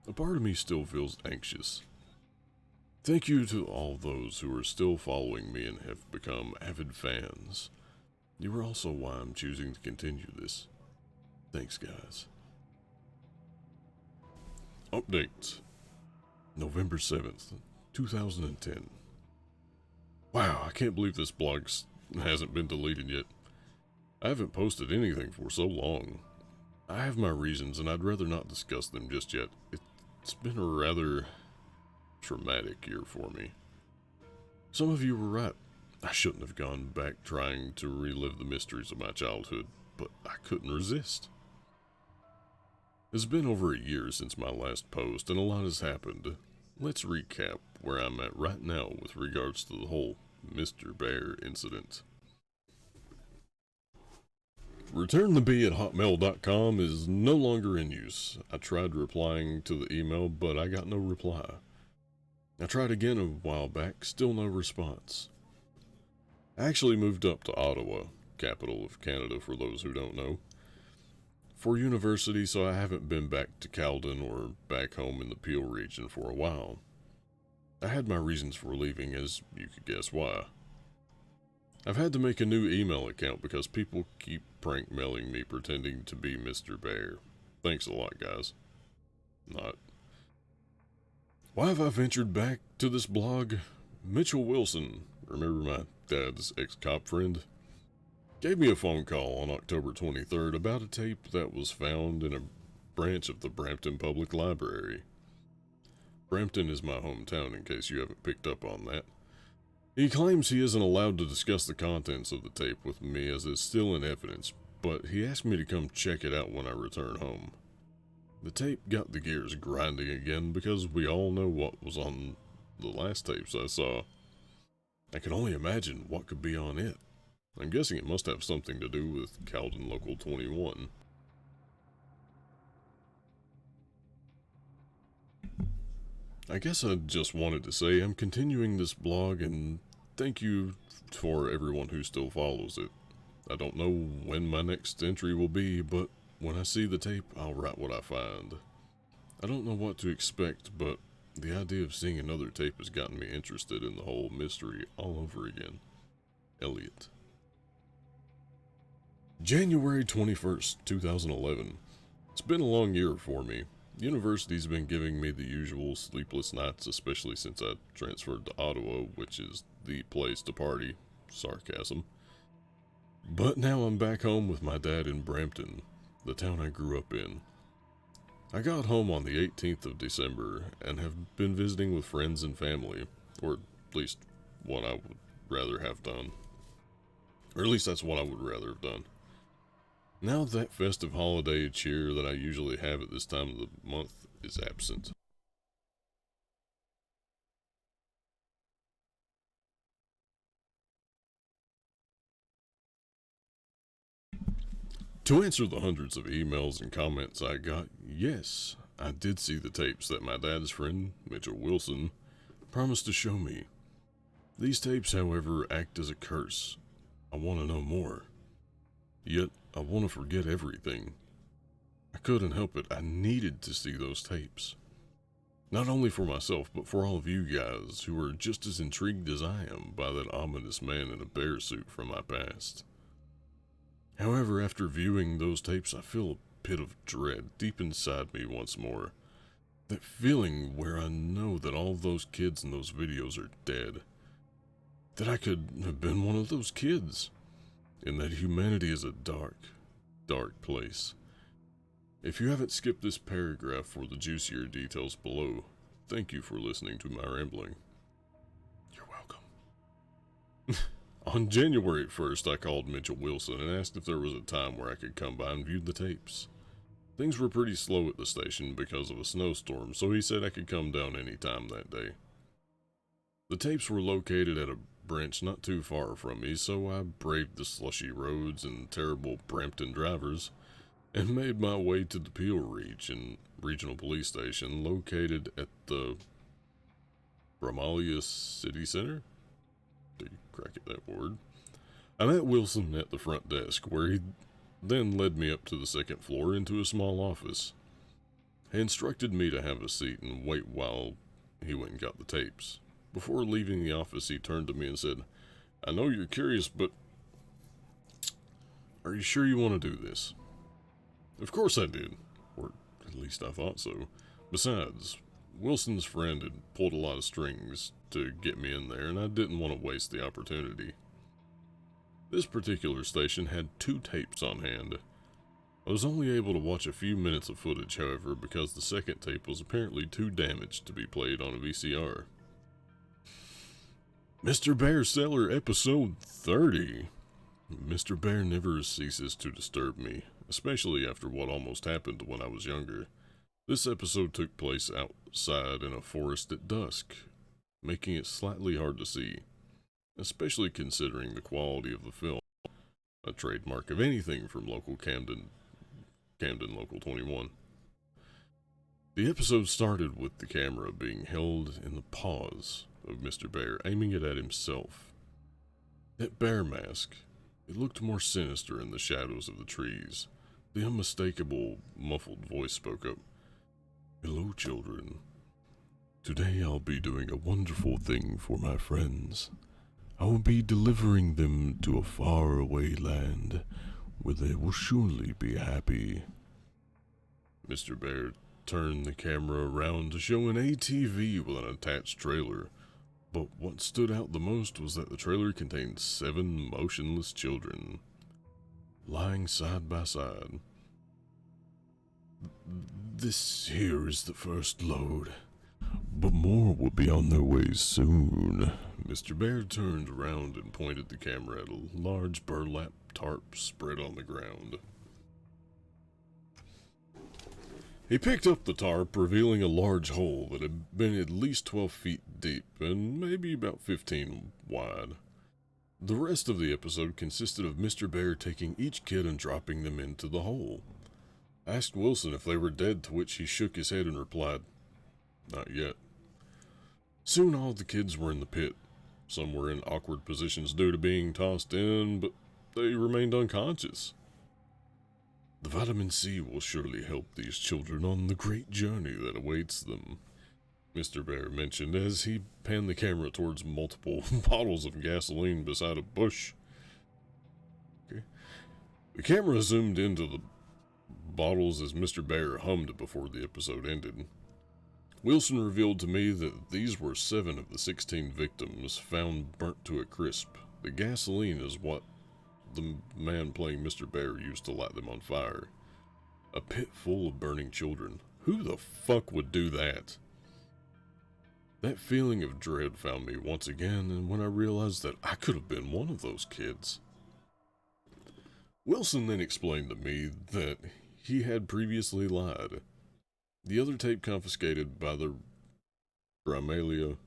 a part of me still feels anxious. Thank you to all those who are still following me and have become avid fans. You are also why I'm choosing to continue this. Thanks, guys. Update. November 7th, 2010. Wow, I can't believe this blog hasn't been deleted yet. I haven't posted anything for so long. I have my reasons, and I'd rather not discuss them just yet. It's been a rather traumatic year for me. Some of you were right. I shouldn't have gone back trying to relive the mysteries of my childhood, but I couldn't resist. It's been over a year since my last post, and a lot has happened. Let's recap where I'm at right now with regards to the whole Mr. Bear incident. ReturnTheBee@hotmail.com is no longer in use. I tried replying to the email, but I got no reply. I tried again a while back, still no response. I actually moved up to Ottawa, capital of Canada for those who don't know, for university, so I haven't been back to Calden or back home in the Peel region for a while. I had my reasons for leaving, as you could guess why. I've had to make a new email account because people keep prank mailing me pretending to be Mr. Bear. Thanks a lot, guys. Not. Why have I ventured back to this blog? Mitchell Wilson, remember my dad's ex-cop friend, gave me a phone call on October 23rd about a tape that was found in a branch of the Brampton Public Library. Brampton is my hometown, in case you haven't picked up on that. He claims he isn't allowed to discuss the contents of the tape with me as it's still in evidence, but he asked me to come check it out when I return home. The tape got the gears grinding again because we all know what was on the last tapes I saw. I can only imagine what could be on it. I'm guessing it must have something to do with Cowden Local 21. I guess I just wanted to say I'm continuing this blog and thank you for everyone who still follows it. I don't know when my next entry will be, but when I see the tape, I'll write what I find. I don't know what to expect, but the idea of seeing another tape has gotten me interested in the whole mystery all over again. Elliot. January 21st, 2011. It's been a long year for me. University's been giving me the usual sleepless nights, especially since I transferred to Ottawa, which is the place to party. Sarcasm. But now I'm back home with my dad in Brampton, the town I grew up in. I got home on the 18th of December and have been visiting with friends and family, or at least what I would rather have done. Or at least that's what I would rather have done. Now that festive holiday cheer that I usually have at this time of the month is absent. To answer the hundreds of emails and comments I got, yes, I did see the tapes that my dad's friend, Mitchell Wilson, promised to show me. These tapes, however, act as a curse. I want to know more. Yet, I want to forget everything. I couldn't help it. I needed to see those tapes. Not only for myself, but for all of you guys who are just as intrigued as I am by that ominous man in a bear suit from my past. However, after viewing those tapes, I feel a pit of dread deep inside me once more. That feeling where I know that all those kids in those videos are dead. That I could have been one of those kids. And that humanity is a dark, dark place. If you haven't skipped this paragraph for the juicier details below, thank you for listening to my rambling. You're welcome. On January 1st, I called Mitchell Wilson and asked if there was a time where I could come by and view the tapes. Things were pretty slow at the station because of a snowstorm, so he said I could come down any time that day. The tapes were located at a branch not too far from me, so I braved the slushy roads and terrible Brampton drivers and made my way to the Peel Regional Police Station located at the Bramalia City Center? Did you crack it that word? I met Wilson at the front desk, where he then led me up to the second floor into a small office. He instructed me to have a seat and wait while he went and got the tapes. Before leaving the office, he turned to me and said, "I know you're curious, but are you sure you want to do this?" Of course I did, or at least I thought so. Besides, Wilson's friend had pulled a lot of strings to get me in there, and I didn't want to waste the opportunity. This particular station had 2 tapes on hand. I was only able to watch a few minutes of footage, however, because the second tape was apparently too damaged to be played on a VCR. Mr. Bear's Cellar, episode 30. Mr. Bear never ceases to disturb me, especially after what almost happened when I was younger. This episode took place outside in a forest at dusk, making it slightly hard to see, especially considering the quality of the film, a trademark of anything from local Camden Local 21. The episode started with the camera being held in the paws of Mr. Bear, aiming it at himself. That bear mask, it looked more sinister in the shadows of the trees. The unmistakable, muffled voice spoke up. "Hello, children. Today I'll be doing a wonderful thing for my friends. I will be delivering them to a faraway land where they will surely be happy. Mr. Bear turned the camera around to show an ATV with an attached trailer, but what stood out the most was that the trailer contained 7 motionless children, lying side by side. This here is the first load, but more will be on their way soon. Mr. Bear turned around and pointed the camera at a large burlap tarp spread on the ground. He picked up the tarp, revealing a large hole that had been at least 12 feet deep and maybe about 15 wide. The rest of the episode consisted of Mr. Bear taking each kid and dropping them into the hole. I asked Wilson if they were dead, to which he shook his head and replied, "Not yet." Soon all the kids were in the pit. Some were in awkward positions due to being tossed in, but they remained unconscious. The vitamin C will surely help these children on the great journey that awaits them, Mr. Bear mentioned as he panned the camera towards multiple bottles of gasoline beside a bush. Okay. The camera zoomed into the bottles as Mr. Bear hummed before the episode ended. Wilson revealed to me that these were 7 of the 16 victims found burnt to a crisp. The gasoline is what the man playing Mr. Bear used to light them on fire. A pit full of burning children. Who the fuck would do that? That feeling of dread found me once again, and when I realized that I could have been one of those kids. Wilson then explained to me that he had previously lied. The other tape confiscated by the Ramallah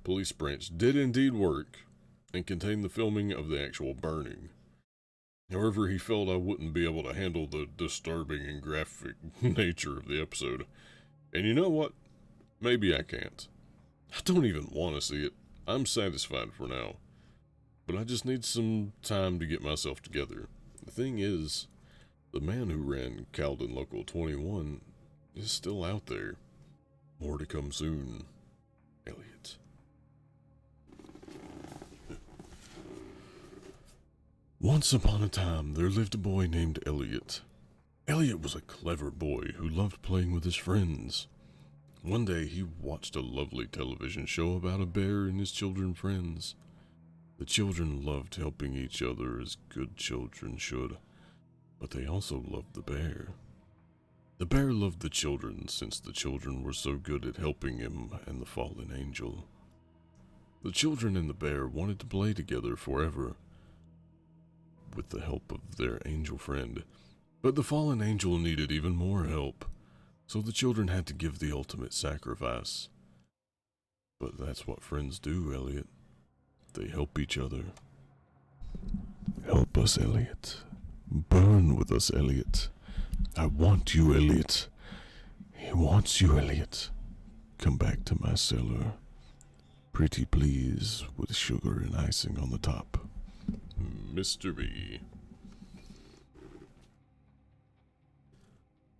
police branch did indeed work and contained the filming of the actual burning. However, he felt I wouldn't be able to handle the disturbing and graphic nature of the episode. And you know what? Maybe I can't. I don't even want to see it. I'm satisfied for now. But I just need some time to get myself together. The thing is, the man who ran Caldon Local 21 is still out there. More to come soon. Elliot. Once upon a time, there lived a boy named Elliot. Elliot was a clever boy who loved playing with his friends. One day, he watched a lovely television show about a bear and his children friends. The children loved helping each other as good children should, but they also loved the bear. The bear loved the children since the children were so good at helping him and the fallen angel. The children and the bear wanted to play together forever, with the help of their angel friend. But the fallen angel needed even more help, so the children had to give the ultimate sacrifice. But that's what friends do, Elliot. They help each other. Help us, Elliot. Burn with us, Elliot. I want you, Elliot. He wants you, Elliot. Come back to my cellar. Pretty please, with sugar and icing on the top. Mr. B.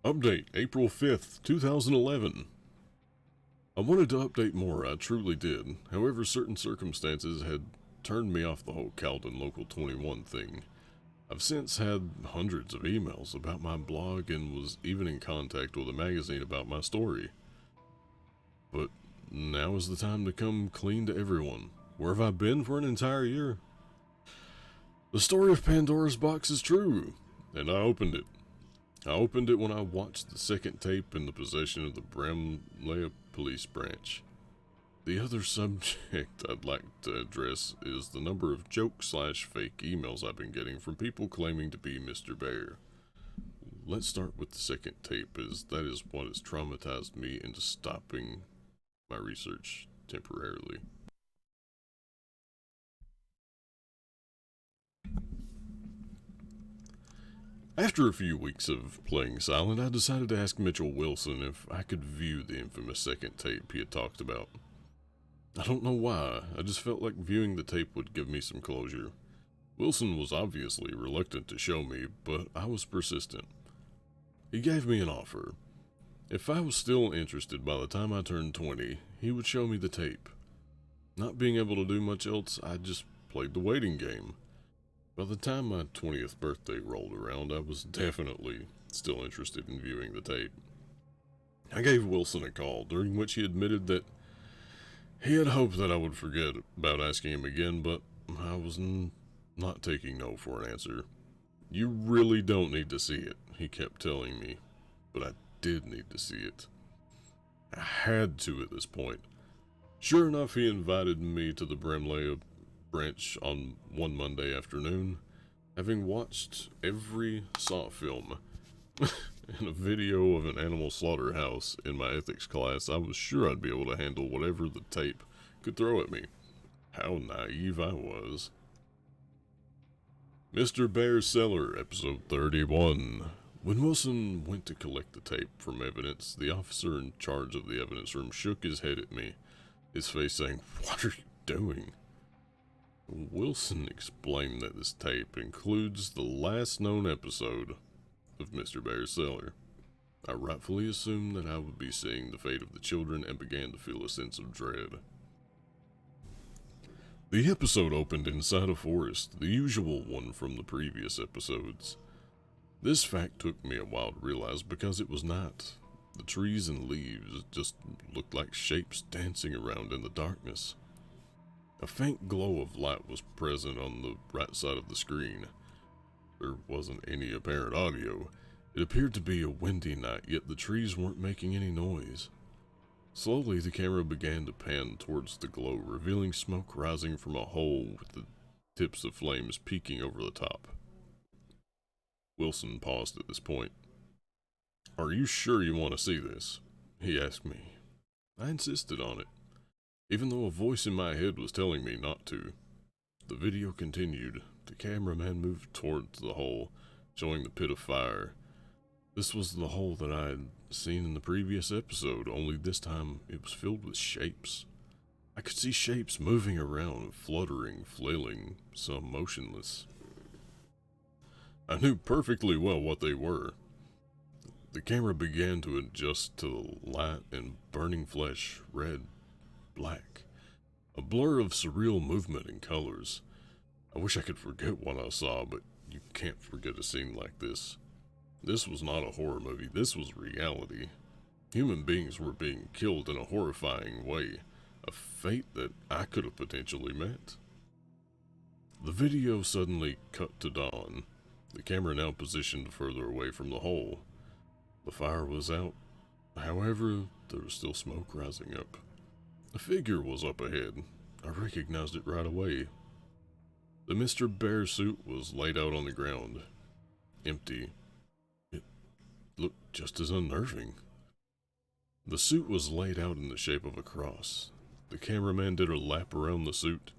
Update, April 5th, 2011. I wanted to update more, I truly did. However, certain circumstances had turned me off the whole Caldon Local 21 thing. I've since had hundreds of emails about my blog and was even in contact with a magazine about my story. But now is the time to come clean to everyone. Where have I been for an entire year? The story of Pandora's box is true, and I opened it. I opened it when I watched the second tape in the possession of the Ramallah police branch. The other subject I'd like to address is the number of joke/fake emails I've been getting from people claiming to be Mr. Bear. Let's start with the second tape, as that is what has traumatized me into stopping my research temporarily. After a few weeks of playing silent, I decided to ask Mitchell Wilson if I could view the infamous second tape he had talked about. I don't know why, I just felt like viewing the tape would give me some closure. Wilson was obviously reluctant to show me, but I was persistent. He gave me an offer. If I was still interested by the time I turned 20, he would show me the tape. Not being able to do much else, I just played the waiting game. By the time my 20th birthday rolled around, I was definitely still interested in viewing the tape. I gave Wilson a call, during which he admitted that he had hoped that I would forget about asking him again, but I was not taking no for an answer. You really don't need to see it, he kept telling me, but I did need to see it. I had to at this point. Sure enough, he invited me to the Bramley branch on one Monday afternoon. Having watched every Saw film and a video of an animal slaughterhouse in my ethics class, I was sure I'd be able to handle whatever the tape could throw at me. How naive I was. Mr. Bear's Cellar, episode 31. When Wilson went to collect the tape from evidence, the officer in charge of the evidence room shook his head at me, his face saying, "What are you doing?" Wilson explained that this tape includes the last known episode of Mr. Bear's Cellar. I rightfully assumed that I would be seeing the fate of the children and began to feel a sense of dread. The episode opened inside a forest, the usual one from the previous episodes. This fact took me a while to realize because it was not. The trees and leaves just looked like shapes dancing around in the darkness. A faint glow of light was present on the right side of the screen. There wasn't any apparent audio. It appeared to be a windy night, yet the trees weren't making any noise. Slowly, the camera began to pan towards the glow, revealing smoke rising from a hole with the tips of flames peeking over the top. Wilson paused at this point. "Are you sure you want to see this?" he asked me. I insisted on it, even though a voice in my head was telling me not to. The video continued. The cameraman moved towards the hole, showing the pit of fire. This was the hole that I had seen in the previous episode, only this time it was filled with shapes. I could see shapes moving around, fluttering, flailing, some motionless. I knew perfectly well what they were. The camera began to adjust to the light and burning flesh, red, black. A blur of surreal movement and colors. I wish I could forget what I saw, but you can't forget a scene like this. This was not a horror movie, this was reality. Human beings were being killed in a horrifying way, a fate that I could have potentially met. The video suddenly cut to dawn, the camera now positioned further away from the hole. The fire was out, however, there was still smoke rising up. A figure was up ahead. I recognized it right away. The Mr. Bear suit was laid out on the ground, empty. It looked just as unnerving. The suit was laid out in the shape of a cross. The cameraman did a lap around the suit,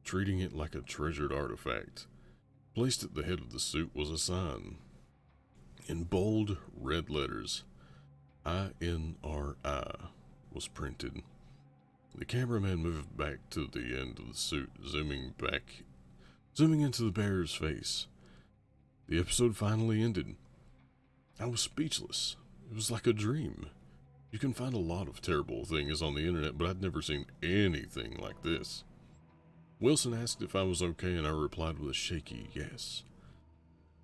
treating it like a treasured artifact. Placed at the head of the suit was a sign. In bold red letters, INRI was printed. The cameraman moved back to the end of the suit, zooming into the bear's face. The episode finally ended. I was speechless. It was like a dream. You can find a lot of terrible things on the internet, but I'd never seen anything like this. Wilson asked if I was okay, and I replied with a shaky yes.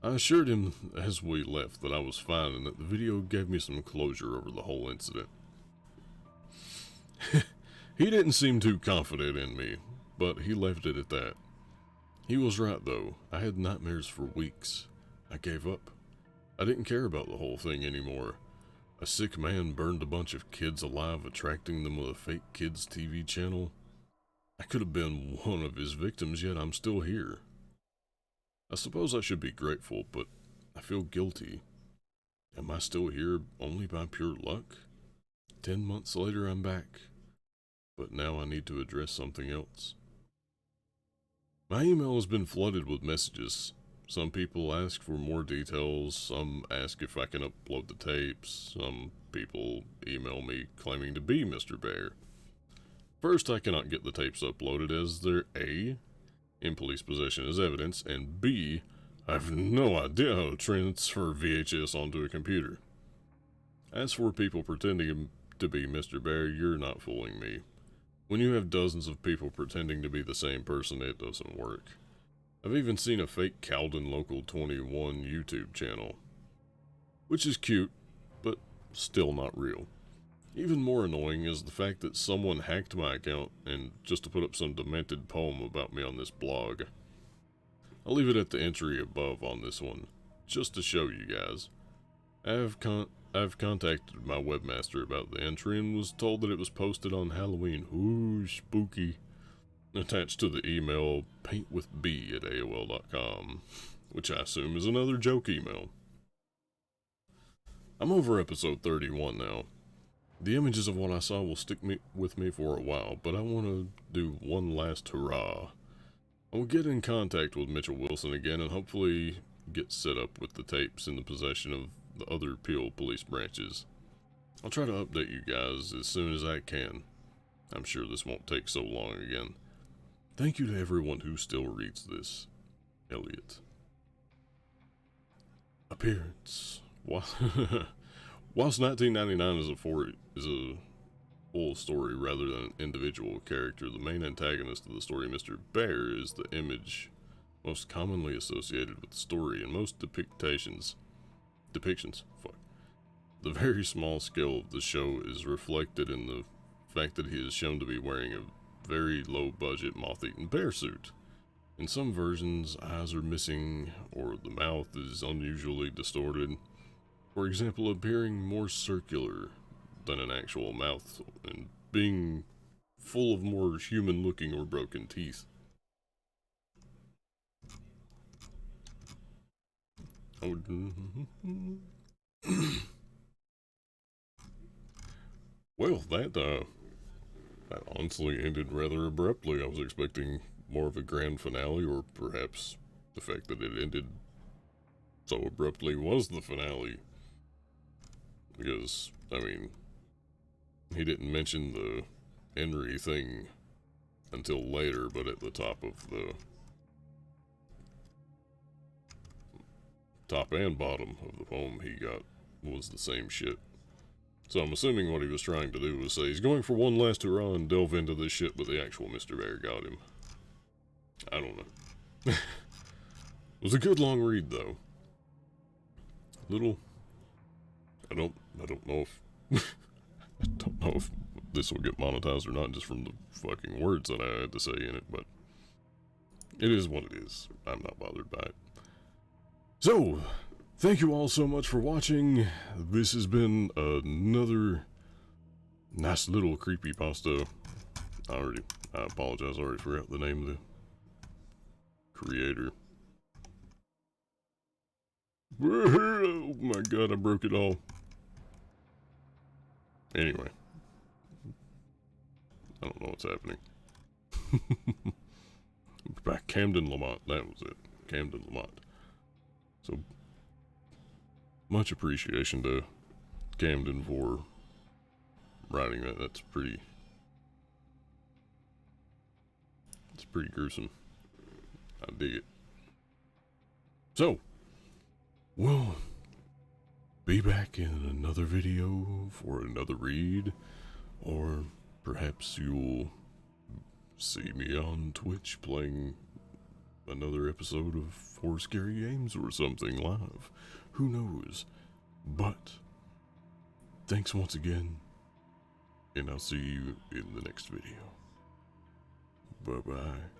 I assured him as we left that I was fine and that the video gave me some closure over the whole incident. He didn't seem too confident in me, but he left it at that. He was right though. I had nightmares for weeks. I gave up. I didn't care about the whole thing anymore. A sick man burned a bunch of kids alive, attracting them with a fake kids TV channel. I could have been one of his victims, yet I'm still here. I suppose I should be grateful, but I feel guilty. Am I still here only by pure luck? 10 months later, I'm back. But now I need to address something else. My email has been flooded with messages. Some people ask for more details, some ask if I can upload the tapes, some people email me claiming to be Mr. Bear. First, I cannot get the tapes uploaded as they're A, in police possession as evidence, and B, I have no idea how to transfer VHS onto a computer. As for people pretending to be Mr. Bear, you're not fooling me. When you have dozens of people pretending to be the same person, it doesn't work. I've even seen a fake Cowden Local 21 YouTube channel, which is cute, but still not real. Even more annoying is the fact that someone hacked my account and just to put up some demented poem about me on this blog. I'll leave it at the entry above on this one, just to show you guys. I've contacted my webmaster about the entry and was told that it was posted on Halloween. Ooh, spooky. Attached to the email paintwithb@aol.com, which I assume is another joke email. I'm over episode 31 now. The images of what I saw will stick with me for a while, but I want to do one last hurrah. I will get in contact with Mitchell Wilson again and hopefully get set up with the tapes in the possession of the other Peel police branches. I'll try to update you guys as soon as I can. I'm sure this won't take so long again. Thank you to everyone who still reads this. Elliot. Appearance. Whilst 1999 is a full story rather than an individual character, the main antagonist of the story, Mr. Bear, is the image most commonly associated with the story, and most depictions. The very small scale of the show is reflected in the fact that he is shown to be wearing a very low-budget moth-eaten bear suit. In some versions, eyes are missing, or the mouth is unusually distorted. For example, appearing more circular than an actual mouth, and being full of more human-looking or broken teeth. Well, that honestly ended rather abruptly. I was expecting more of a grand finale, or perhaps the fact that it ended so abruptly was the finale. Because, I mean, he didn't mention the Henry thing until later, but at the top of the top and bottom of the poem he got was the same shit. So I'm assuming what he was trying to do was say he's going for one last hurrah and delve into this shit, but the actual Mr. Bear got him. I don't know. It was a good long read, though. I don't know if I don't know if this will get monetized or not, just from the fucking words that I had to say in it, but it is what it is. I'm not bothered by it. So, thank you all so much for watching. This has been another nice little creepypasta. I apologize, I already forgot the name of the creator. Oh my god, I broke it all. Anyway. I don't know what's happening. Back Camden Lamont, that was it. Camden Lamont. So, much appreciation to Camden for writing that. It's pretty gruesome. I dig it. So, we'll be back in another video for another read, or perhaps you'll see me on Twitch playing another episode of 4 Scary Games or something live. Who knows? But, thanks once again, and I'll see you in the next video. Bye-bye.